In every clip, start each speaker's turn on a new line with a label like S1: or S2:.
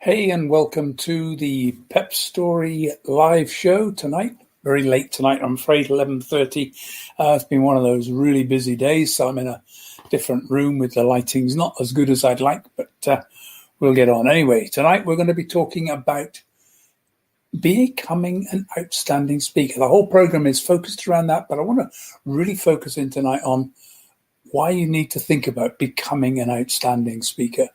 S1: Hey, and welcome to the PEPP Story live show tonight. Very late tonight, I'm afraid, 11:30. It's been one of those really busy days, so I'm in a different room with the lighting's not as good as I'd like, but we'll get on. Anyway, tonight we're going to be talking about becoming an outstanding speaker. The whole program is focused around that, but I want to really focus in tonight on why you need to think about becoming an outstanding speaker.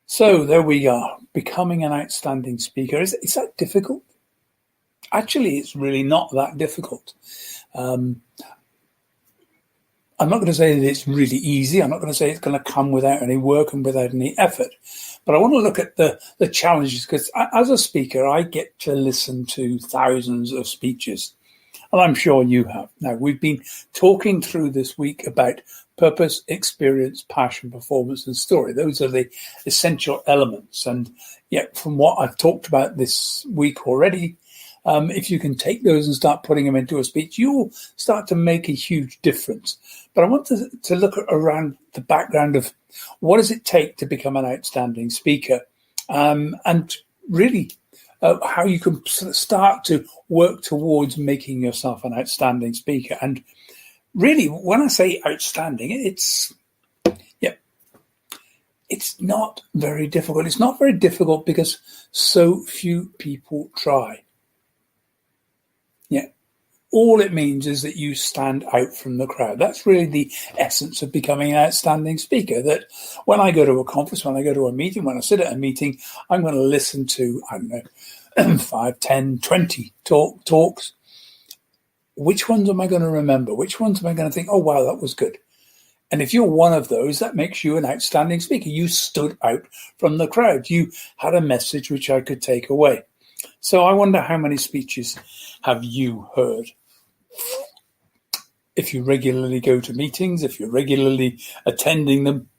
S1: So there we are, becoming an outstanding speaker. Is that difficult? Actually, it's really not that difficult. I'm not going to say that it's really easy. I'm not going to say it's going to come without any work and without any effort. But I want to look at the challenges, because as a speaker, I get to listen to thousands of speeches. And I'm sure you have. Now, we've been talking through this week about purpose, experience, passion, performance, and story. Those are the essential elements. And yet, from what I've talked about this week already, if you can take those and start putting them into a speech, you'll start to make a huge difference. But I want to look around the background of what does it take to become an outstanding speaker, and really how you can start to work towards making yourself an outstanding speaker. And really, when I say outstanding, it's not very difficult. It's not very difficult because so few people try. All it means is that you stand out from the crowd. That's really the essence of becoming an outstanding speaker. That when I go to a conference, when I go to a meeting, when I sit at a meeting, I'm going to listen to, 5, 10, 20 talks. Which ones am I going to remember? Which ones am I going to think, oh, wow, that was good? And if you're one of those, that makes you an outstanding speaker. You stood out from the crowd. You had a message which I could take away. So I wonder, how many speeches have you heard? If you regularly go to meetings, if you're regularly attending them,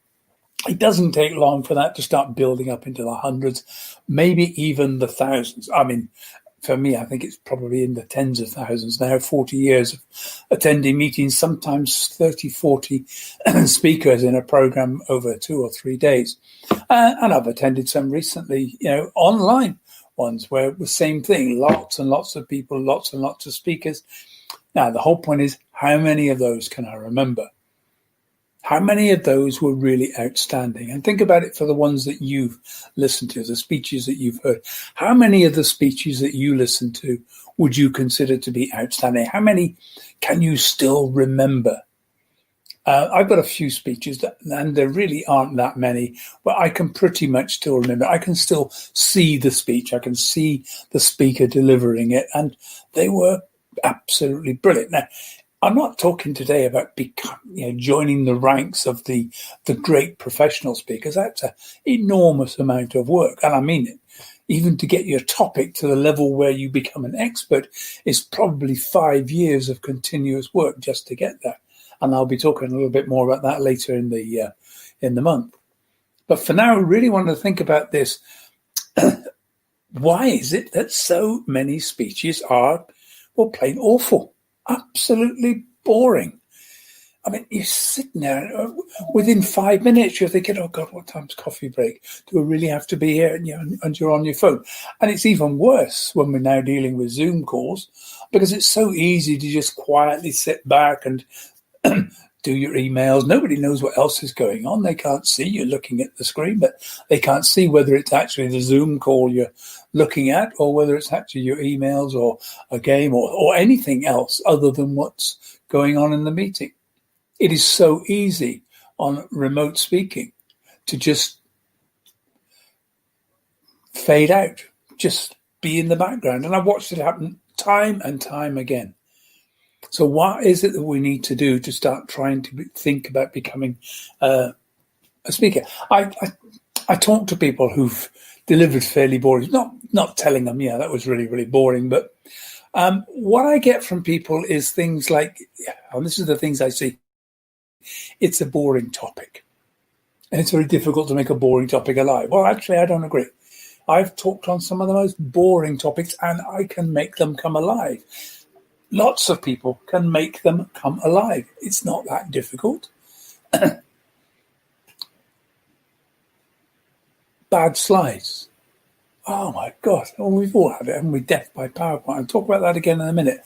S1: it doesn't take long for that to start building up into the hundreds, maybe even the thousands. I mean, for me, I think it's probably in the tens of thousands now, 40 years of attending meetings, sometimes 30, 40 speakers in a program over 2 or 3 days. And I've attended some recently, online ones where it was the same thing, lots and lots of people, lots and lots of speakers. Now, the whole point is, how many of those can I remember? How many of those were really outstanding? And think about it for the ones that you've listened to, the speeches that you've heard. How many of the speeches that you listened to would you consider to be outstanding? How many can you still remember? I've got a few speeches, and there really aren't that many, but I can pretty much still remember. I can still see the speech. I can see the speaker delivering it, and they were absolutely brilliant. Now, I'm not talking today about joining the ranks of the great professional speakers. That's an enormous amount of work, and I mean it. Even to get your topic to the level where you become an expert is probably 5 years of continuous work just to get there. And I'll be talking a little bit more about that later in the month. But for now, I really want to think about this. Why is it that so many speeches are, plain awful, absolutely boring? I mean, you're sitting there, within 5 minutes, you're thinking, oh God, what time's coffee break? Do I really have to be here? And you're on your phone. And it's even worse when we're now dealing with Zoom calls, because it's so easy to just quietly sit back and do your emails. Nobody knows what else is going on. They can't see you looking at the screen, but they can't see whether it's actually the Zoom call you're looking at, or whether it's actually your emails or a game or anything else other than what's going on in the meeting. It is so easy on remote speaking to just fade out, just be in the background. And I've watched it happen time and time again. So what is it that we need to do to start trying to think about becoming a speaker? I talk to people who've delivered fairly boring, not telling them, that was really, really boring. But what I get from people is things like, and this is the things I see, it's a boring topic. And it's very difficult to make a boring topic alive. Well, actually, I don't agree. I've talked on some of the most boring topics, and I can make them come alive. Lots of people can make them come alive. It's not that difficult. Bad slides. Oh my God. Well, we've all had it, haven't we? Death by PowerPoint. I'll talk about that again in a minute.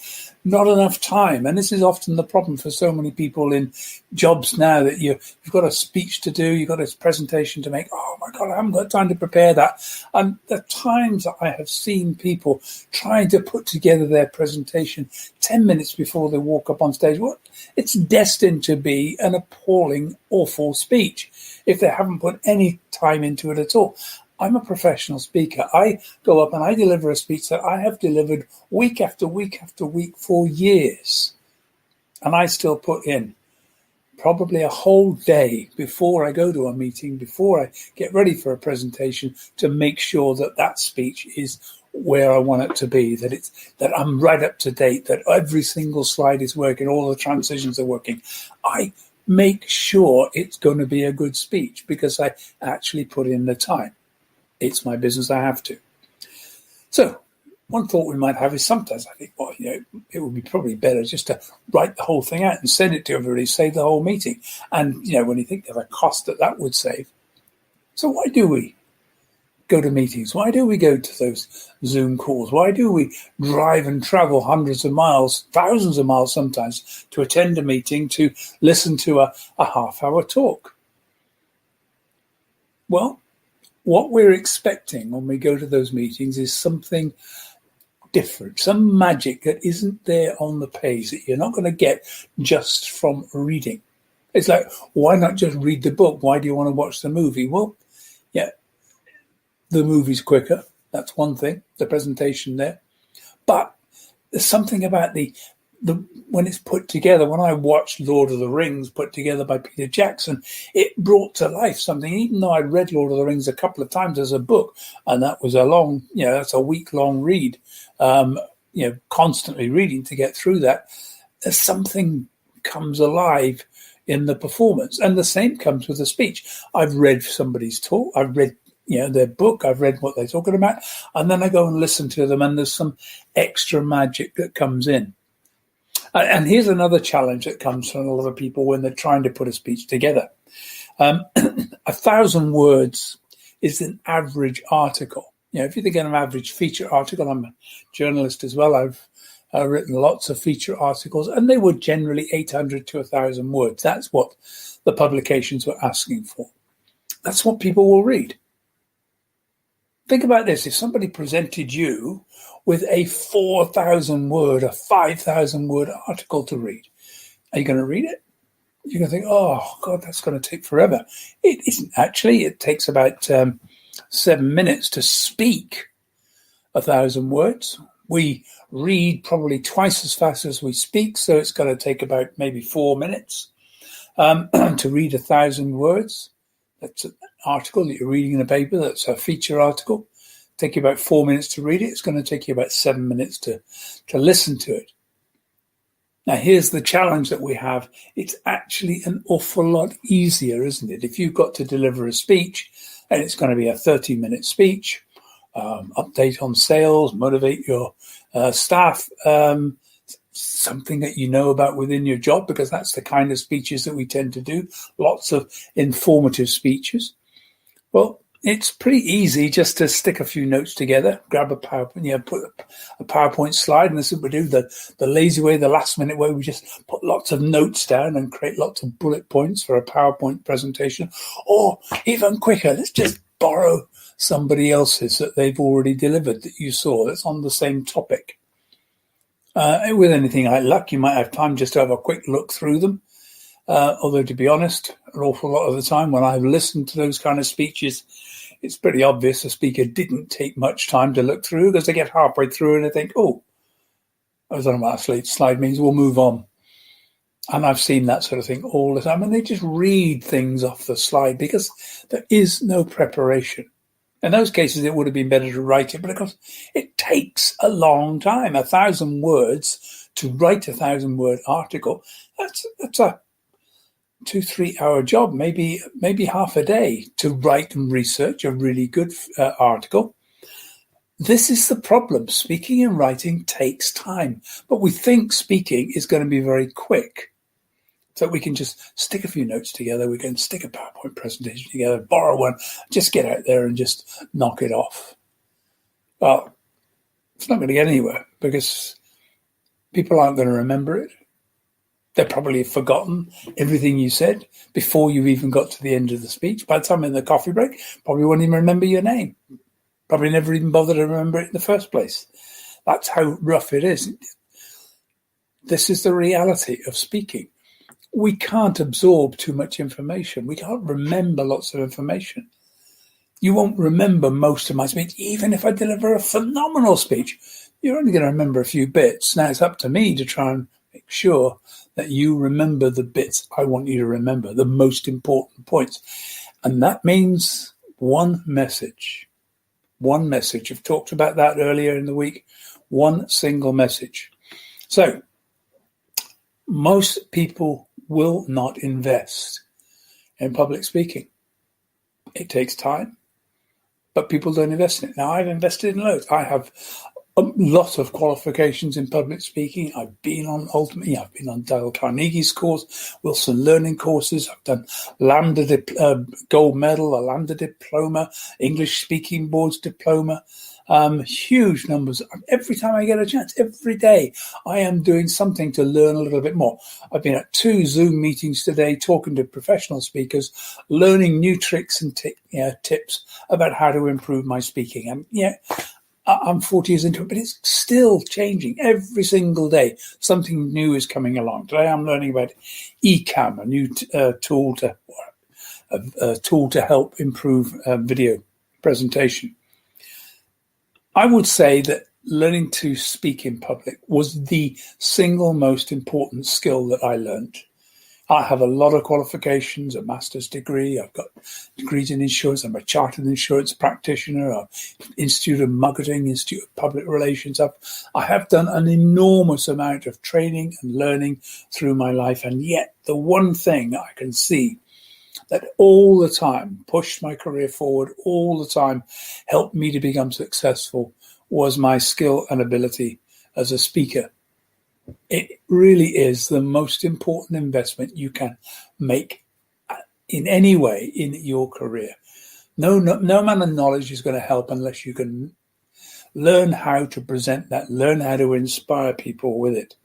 S1: Not enough time. And this is often the problem for so many people in jobs now, that you've got a speech to do, you've got a presentation to make. Oh my God, I haven't got time to prepare that. And the times that I have seen people trying to put together their presentation 10 minutes before they walk up on stage, well, it's destined to be an appalling, awful speech if they haven't put any time into it at all. I'm a professional speaker. I go up and I deliver a speech that I have delivered week after week after week for years. And I still put in probably a whole day before I go to a meeting, before I get ready for a presentation, to make sure that that speech is where I want it to be, that I'm right up to date, that every single slide is working, all the transitions are working. I make sure it's going to be a good speech because I actually put in the time. It's my business, I have to. So one thought we might have is sometimes I think, well, it would be probably better just to write the whole thing out and send it to everybody, save the whole meeting. And, when you think of a cost that would save. So why do we go to meetings? Why do we go to those Zoom calls? Why do we drive and travel hundreds of miles, thousands of miles sometimes, to attend a meeting, to listen to a half-hour talk? Well, what we're expecting when we go to those meetings is something different, some magic that isn't there on the page, that you're not going to get just from reading. It's like, why not just read the book? Why do you want to watch the movie? Well, yeah, the movie's quicker. That's one thing, the presentation there. But there's something about the when it's put together. When I watched Lord of the Rings put together by Peter Jackson, it brought to life something, even though I'd read Lord of the Rings a couple of times as a book, and that was a long, that's a week-long read, constantly reading to get through that. There's something comes alive in the performance, and the same comes with the speech. I've read somebody's talk, I've read their book, I've read what they're talking about, and then I go and listen to them, and there's some extra magic that comes in. And here's another challenge that comes from a lot of people when they're trying to put a speech together. 1,000 words is an average article. If you think of an average feature article, I'm a journalist as well. I've written lots of feature articles, and they were generally 800 to 1,000 words. That's what the publications were asking for. That's what people will read. Think about this. If somebody presented you with a 4,000 word, a 5,000 word article to read, are you going to read it? You're going to think, oh, God, that's going to take forever. It isn't actually. It takes about 7 minutes to speak 1,000 words. We read probably twice as fast as we speak, so it's going to take about maybe 4 minutes to read 1,000 words. That's an article that you're reading in a paper. That's a feature article. Take you about 4 minutes to read it. It's going to take you about 7 minutes to listen to it. Now, here's the challenge that we have. It's actually an awful lot easier, isn't it? If you've got to deliver a speech, and it's going to be a 30-minute speech, update on sales, motivate your staff, something that you know about within your job, because that's the kind of speeches that we tend to do, lots of informative speeches. Well, it's pretty easy just to stick a few notes together, grab a PowerPoint, put a PowerPoint slide, and this is what we do, the lazy way, the last minute way. We just put lots of notes down and create lots of bullet points for a PowerPoint presentation. Or even quicker, let's just borrow somebody else's that they've already delivered that you saw that's on the same topic. With anything like luck, you might have time just to have a quick look through them. Although, to be honest, an awful lot of the time when I've listened to those kind of speeches, it's pretty obvious the speaker didn't take much time to look through, because they get halfway through and they think, oh, I was on about slide means we'll move on. And I've seen that sort of thing all the time. And they just read things off the slide because there is no preparation. In those cases, it would have been better to write it, but of course, it takes a long time. 1,000 words to write 1,000 word article. That's a 2-3 hour job, maybe half a day to write and research a really good article. This is the problem. Speaking and writing takes time, but we think speaking is going to be very quick. So we can just stick a few notes together. We can stick a PowerPoint presentation together, borrow one, just get out there and just knock it off. Well, it's not going to get anywhere because people aren't going to remember it. They'll probably have forgotten everything you said before you even got to the end of the speech. By the time in the coffee break, probably won't even remember your name. Probably never even bothered to remember it in the first place. That's how rough it is. This is the reality of speaking. We can't absorb too much information. We can't remember lots of information. You won't remember most of my speech, even if I deliver a phenomenal speech. You're only going to remember a few bits. Now it's up to me to try and make sure that you remember the bits I want you to remember, the most important points. And that means one message. One message. I've talked about that earlier in the week. One single message. So, most people will not invest in public speaking. It takes time, but people don't invest in it. Now, I've invested in loads. I have a lot of qualifications in public speaking. I've been on Dale Carnegie's course, Wilson Learning courses. I've done Lambda gold medal, a Lambda diploma, English Speaking Board's diploma. Huge numbers. Every time I get a chance, every day, I am doing something to learn a little bit more. I've been at 2 Zoom meetings today, talking to professional speakers, learning new tricks and tips about how to improve my speaking. And I'm 40 years into it, but it's still changing every single day. Something new is coming along. Today I'm learning about eCam, a new tool to help improve video presentation. I would say that learning to speak in public was the single most important skill that I learned. I have a lot of qualifications, a master's degree. I've got degrees in insurance. I'm a chartered insurance practitioner, Institute of Marketing, Institute of Public Relations. I have done an enormous amount of training and learning through my life. And yet the one thing I can see that all the time pushed my career forward, all the time helped me to become successful was my skill and ability as a speaker. It really is the most important investment you can make in any way in your career. No amount of knowledge is going to help unless you can learn how to present that, learn how to inspire people with it.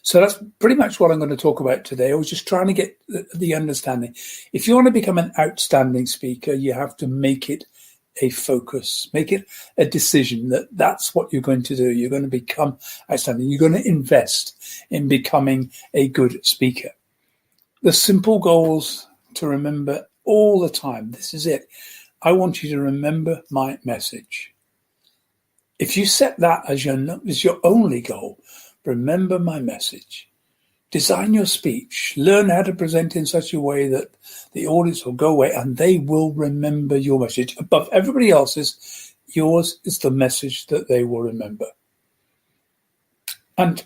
S1: So that's pretty much what I'm going to talk about today. I was just trying to get the understanding. If you want to become an outstanding speaker, you have to make it a focus, make it a decision that that's what you're going to do. You're going to become outstanding. You're going to invest in becoming a good speaker. The simple goals to remember all the time. This is it. I want you to remember my message. If you set that as your only goal, remember my message. Design your speech. Learn how to present in such a way that the audience will go away and they will remember your message. Above everybody else's, yours is the message that they will remember. And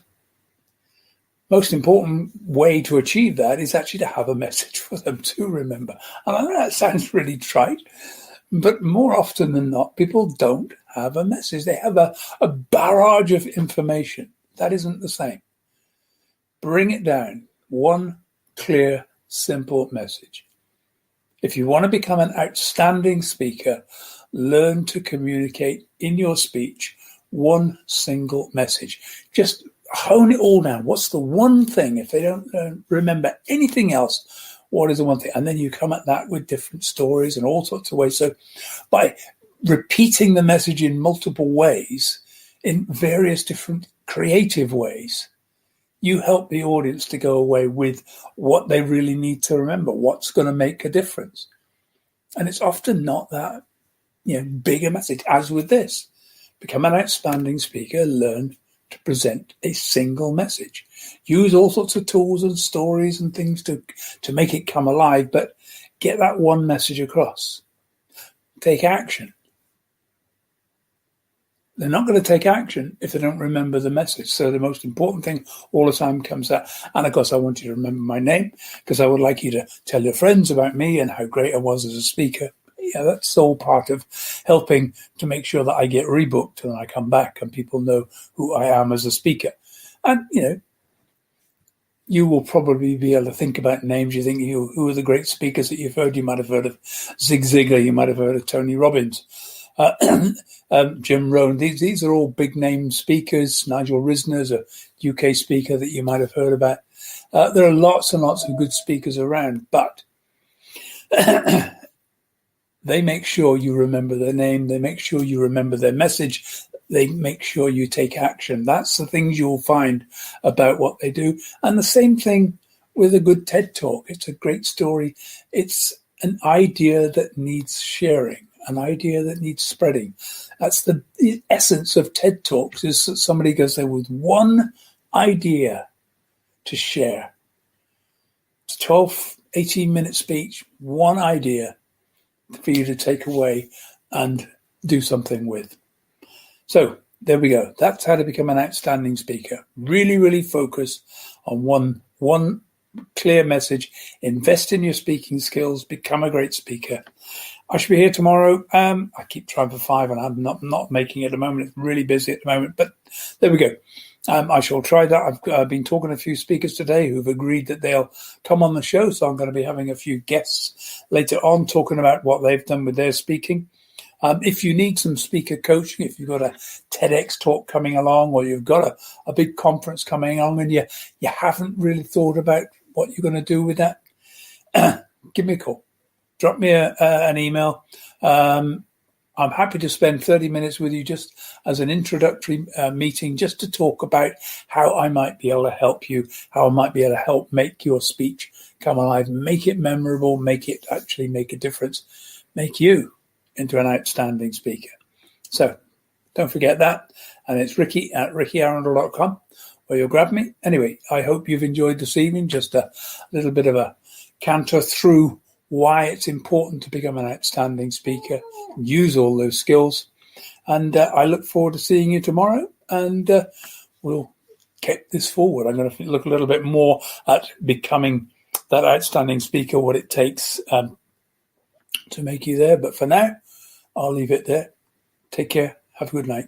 S1: most important way to achieve that is actually to have a message for them to remember. And I know that sounds really trite, but more often than not, people don't have a message. They have a barrage of information. That isn't the same. Bring it down. One clear, simple message. If you want to become an outstanding speaker, learn to communicate in your speech one single message. Just hone it all down. What's the one thing? If they don't remember anything else, what is the one thing? And then you come at that with different stories and all sorts of ways. So by repeating the message in multiple ways, in various different creative ways, you help the audience to go away with what they really need to remember, what's going to make a difference. And it's often not that big a message, as with this. Become an outstanding speaker, learn to present a single message. Use all sorts of tools and stories and things to make it come alive, but get that one message across. Take action. They're not going to take action if they don't remember the message. So the most important thing all the time comes out. And of course, I want you to remember my name because I would like you to tell your friends about me and how great I was as a speaker. that's all part of helping to make sure that I get rebooked and I come back and people know who I am as a speaker. And, you will probably be able to think about names. You think, who are the great speakers that you've heard? You might have heard of Zig Ziglar. You might have heard of Tony Robbins, Jim Rohn. These are all big name speakers. Nigel Risner's a UK speaker that you might have heard about. There are lots and lots of good speakers around, but they make sure you remember their name. They make sure you remember their message. They make sure you take action. That's the things you'll find about what they do. And the same thing with a good TED Talk. It's a great story. It's an idea that needs sharing, an idea that needs spreading. That's the essence of TED Talks, is that somebody goes there with one idea to share. It's 12, 18-minute speech, one idea for you to take away and do something with. So there we go. That's how to become an outstanding speaker. Really, really focus on one clear message. Invest in your speaking skills. Become a great speaker. I should be here tomorrow. I keep trying for 5 and I'm not making it at the moment. It's really busy at the moment, but there we go. I shall try that. I've been talking to a few speakers today who've agreed that they'll come on the show. So I'm going to be having a few guests later on talking about what they've done with their speaking. If you need some speaker coaching, if you've got a TEDx talk coming along, or you've got a big conference coming along and you haven't really thought about what you're going to do with that, give me a call. Drop me an email. I'm happy to spend 30 minutes with you just as an introductory meeting, just to talk about how I might be able to help you, how I might be able to help make your speech come alive, make it memorable, make it actually make a difference, make you into an outstanding speaker. So don't forget that. And it's ricky@rickyarundel.com where you'll grab me. Anyway, I hope you've enjoyed this evening. Just a little bit of a canter through why it's important to become an outstanding speaker, use all those skills. And I look forward to seeing you tomorrow, and we'll get this forward. I'm going to look a little bit more at becoming that outstanding speaker, what it takes to make you there. But for now, I'll leave it there. Take care. Have a good night.